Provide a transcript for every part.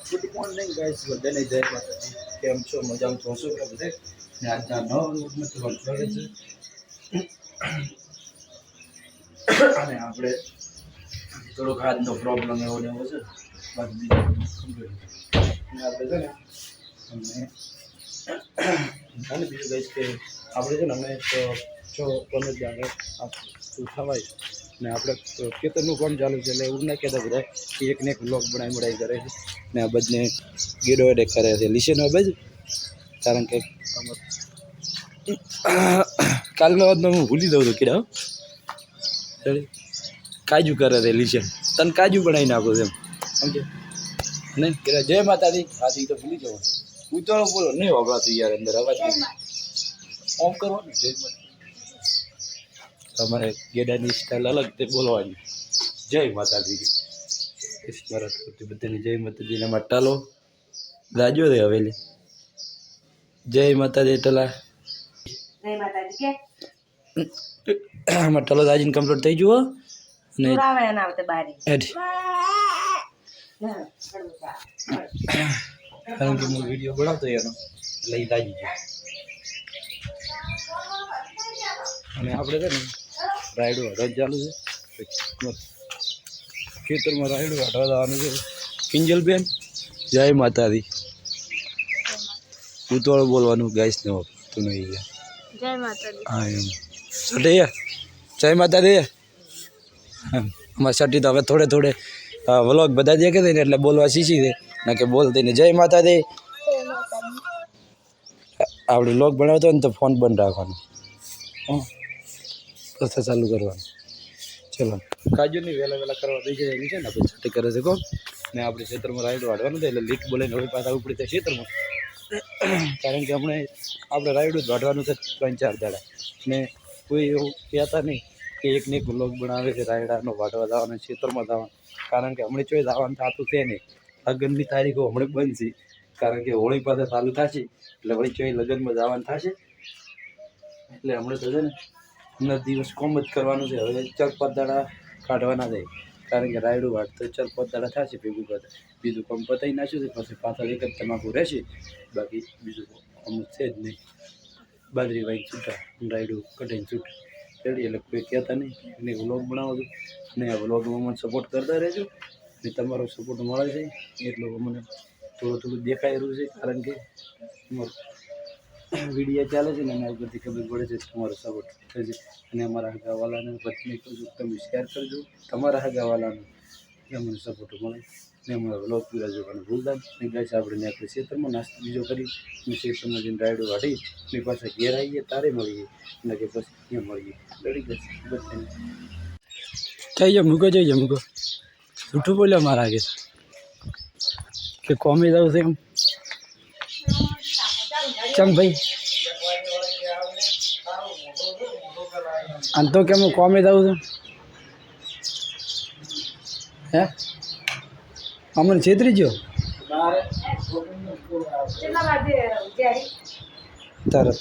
Good morning guys, બધાને જય માતાજી. કેમ છો? મજામાં છો? શું કરે બધે? ને આજના નવા વ્લોગમાં તમારું સ્વાગત છે. અને આપણે થોડોક હાથનો પ્રોબ્લેમ એવો ને એવો છે. બાકી બીજું કમ્પ્લીટ. અને આપણે છે ને અને બીજું કહીશ કે આપણે છે ને અમે છો 15 જાણે શું થવાય ને આપણે ખેતરનું કામ ચાલુ છે. એટલે એવું ના કહેતા બધા એકને એક વ્લોગ બનાવી કરે છે ને આ બધને ગેડો એડે કરે છે લીસેનો બજ. કારણ કે કાલનો વાતમાં હું ભૂલી દઉં છું કીડા કાજુ કરે છે લીસે તને કાજુ બનાવી નાખો છે એમ સમજે નહીં કીધા જય માતાજી. આથી તો ભૂલી જવાનું ઉતાળો બોલો નહીં વગાતું યાર અંદર અવાજ ઓમ કરવાનું જય માતા. તમારે ગેડાની સ્ટાઇલ અલગ તે બોલવાની જય માતાજી. બધાની જય માતાજી. એમાં ટાલો રાજો રે હવેલી જય માતાજી. ટલા જય માતાજી કે આમાં ટલો રાજીને કમ્પ્લીટ થઈ જુઓ ને કારણ કે હું વિડીયો બનાવતો એનો એટલે એ તાજી ગયો. અને આપણે છે ને રાયડું હટવા ચાલુ છે ખેતરમાં રાયડું હટવા જવાનું છે. કિંજલબેન જય માતાજી. ઉતવાળું બોલવાનું ગાઈસ ને તું નહીં જય માતાજી. હા એમ સટી જય માતાજી. અમારે સટી તો હવે થોડે થોડે વ્લોગ બધા દેખે છે ને એટલે બોલવા શીખી છે ના કે બોલતી ને જય માતાજી. આપણે વ્લોગ બનાવતો ને તો ફોન બંધ રાખવાનો પછી ચાલુ કરવાનું. ચલો કાજુની વહેલા કરવા દઈ જાય એની છે ને આપણે છાટી કરે છે કોણ ને આપણે ખેતરમાં રાયડું વાઢવાનું થાય એટલે લીટ બોલાઈને હવે પાછા ઉપડી થાય ખેતરમાં. કારણ કે હમણાં આપણે રાયડું જ વાઢવાનું છે 3-4 દાડા ને કોઈ એવું કહેતા નહીં કે એકને એક વ્લોગ બનાવે છે રાયડાનો વાઢવા જવાનું ખેતરમાં જવાનું. કારણ કે હમણાં ચોઈ જવાનું થતું છે નહીં. લગ્નની તારીખો હમણાં બંધ છે કારણ કે હોળી પાસે ચાલુ થશે એટલે વળી ચોઈ લગ્નમાં જવાનું થશે. એટલે હમણાં તો છે ને હમણાં દિવસ કોમ જ કરવાનું છે. હવે 4-5 દાડા કાઢવાના જાય કારણ કે રાયડું વાટતો 4-5 દાડા થશે ભેગું કરતા બીજું કામ પતાવી નાખ્યું છે. પછી પાછળ એક જ તમાકુ રહેશે બાકી બીજું કામ છે જ નહીં. બાજરી વાઈ છૂટા રાયડું કઢાઈને છૂટા રેડી એટલે કોઈ કહેતા નહીં. એને વ્લોગ બનાવો છો ને આ વ્લોગમાં મને સપોર્ટ કરતા રહેજો ને તમારો સપોર્ટ મળે છે એટલું મને થોડું દેખાઈ રહ્યું છે. કારણ કે વિડીયો ચાલે છે ને એના ઉપરથી ખબર પડે છે તમારો સપોર્ટ થશે. અને અમારા હગાવાલાને બધાને કરજો તમે શેર કરજો તમારા હગાવાલાને મને સપોર્ટ મળે ને અમારા વ્લોગ પૂરા જોવાનું ભૂલતા નહીં. ગાઈસ આપણે આપણે ખેતરમાં નાસ્તો બીજો કરી અને ખેતરમાં જઈને રાયડું વાઢી ને પાછા ઘેર આવીએ તારે મળીએ અને કે પછી ત્યાં મળીએ લડી જશે બધાને. જઈ મૂકો જઈ મૂકો જૂઠું બોલ્યા મારા આગળ કે કોમી જાવ છે એમ ચમ ભાઈ આમ તો કેમ હું કોમે જાઉં છું હે અમને છેતરી ગયો તરત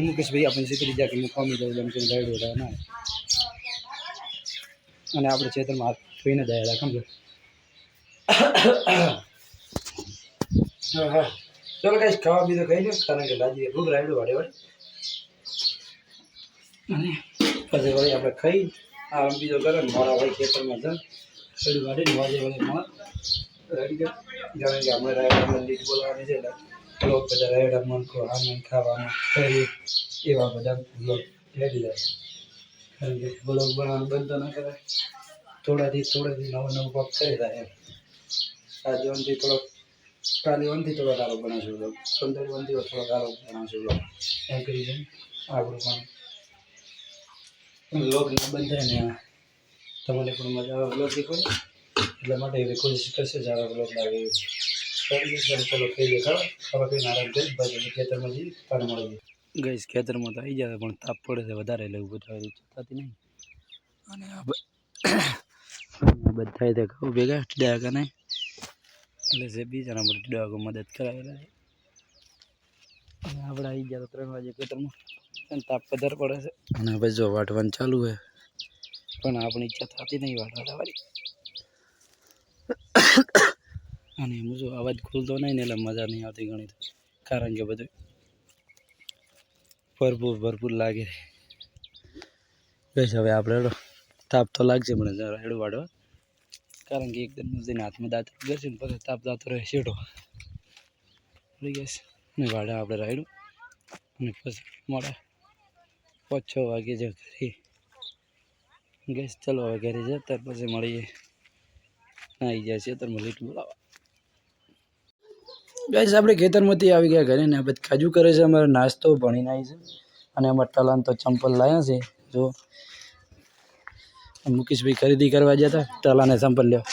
મુકેશભાઈ આપણે છેતરી જાય કે હું કોમી જાઉં એમ કે રાયડું ના અને આપણે ખેતરમાં હાથ ધોઈને જાય સમજો. હા હા ચલો કઈ ખાવા બીજો ખાઈ લો કારણ કે લાજી ખૂબ રાયડું વાળે વળે અને પછી વળી આપણે ખાઈ આ બીજો કરે ને મારા વળી ખેતરમાં જણ રાયડું વાળીને વાજે વળી માં રેડી કર કારણ કે આપણે રાયડામાં લીટ બોલવાની છે એટલે લોક બધા રાયડા મનકો આનંદ ખાવામાં કરી એવા બધા લોક રેડી જાય. કારણ કે બ્લોગ બનાવવાનું બંધ ના કરાય થોડાથી નવું પગ કરી જાય એમ. આજે વનથી થોડોક કાલે વનથી થોડો સારો બનાવશું બ્લોગ 15 વનથી થોડો સારો બનાવશું બ્લોગ એમ કરી છે આપણું પણ બ્લોગ ના બંધ થાય ને તમને પણ મજા આવે બ્લોગ શીખવાની એટલા માટે એવી કોશિશ કરશે જ આવા બ્લોગ લાગે એવું. ચલો ખાઈ લે ખાવા પીને આરામ કરી બાજુ ખેતરમાં જઈએ પાણી મળી ગઈશ. ખેતરમાં તો આવી જાય પણ તાપ પડે છે વધારે એટલે ઊભું થવાની ઈચ્છા થતી નહીં. અને બધા તો કહું ભેગા ટીડા કે નહીં એટલે જે બીજાના બધા ટીડા મદદ કરાવેલા છે. અને આપણે આવી ગયા તો 3 વાગે ખેતરમાં તાપ વધારે પડે છે અને હવે જો વાટવાનું ચાલુ હોય પણ આપણી ઈચ્છા થતી નહીં વાળવા જવાની. અને એમ જો અવાજ ખુલતો નહીં ને એટલે મજા નહીં આવતી ઘણી, કારણ કે બધું ભરપૂર લાગે. બસ હવે આપણે તાપ તો લાગશે મને રાયડું વાળવા, કારણ કે એકદમ જઈને હાથમાં દાંત બેસે ને પછી તાપ દાતો રહે શેઠો થઈ ગયા ને વાળે આપણે રાયડું. અને પછી મળે 5-6 વાગે જ ઘરે. ગેસ ચાલો હવે ઘરે જાય ત્યાર પછી મળીએ. આવી જાય છે ખેતરમાં લીટ બોલાવા. ગાઈસ આપણે ખેતરમાંથી આવી ગયા ઘરે ને આ બધી કાજુ કરે છે. અમારો નાસ્તો ભણીને આવી છે અને અમારા તલાન તો ચંપલ લાવ્યા છે. જો મુકેશભાઈ ખરીદી કરવા ગયા હતા તલાને ચંપલ લેવા,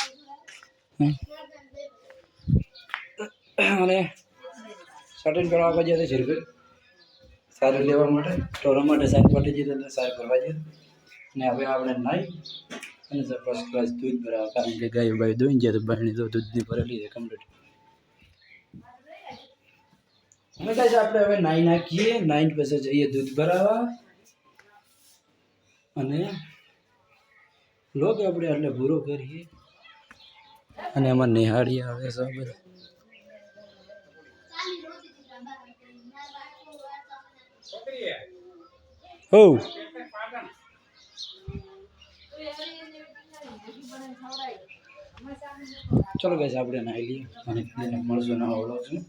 અને શર્ટિંગ કરવા ગયા હતા શેરભાઈ સારું લેવા માટે ટોરા માટે સારી પાટી જઈએ એટલે સારું કરવા જઈએ. ને હવે આપણે નાઈ અને ફર્સ્ટ ક્લાસ દૂધ ભરાવા, કારણ કે ગાય બાય દોઈ ગયા તો બહેણી તો દૂધની ભરેલી છે કમ્પ્લીટ. અમે કાંઈ આપણે હવે નાઈ નાખીએ, નાઈન પછી જઈએ દૂધ ભરાવા. અને લોક આપણે એટલે પૂરો કરીએ. અને એમાં નિહાળી આવે છે બધા. હો ચલો ગાઈસ આપણે નાઈ લઈએ અને મળશું ના ઓળો છું.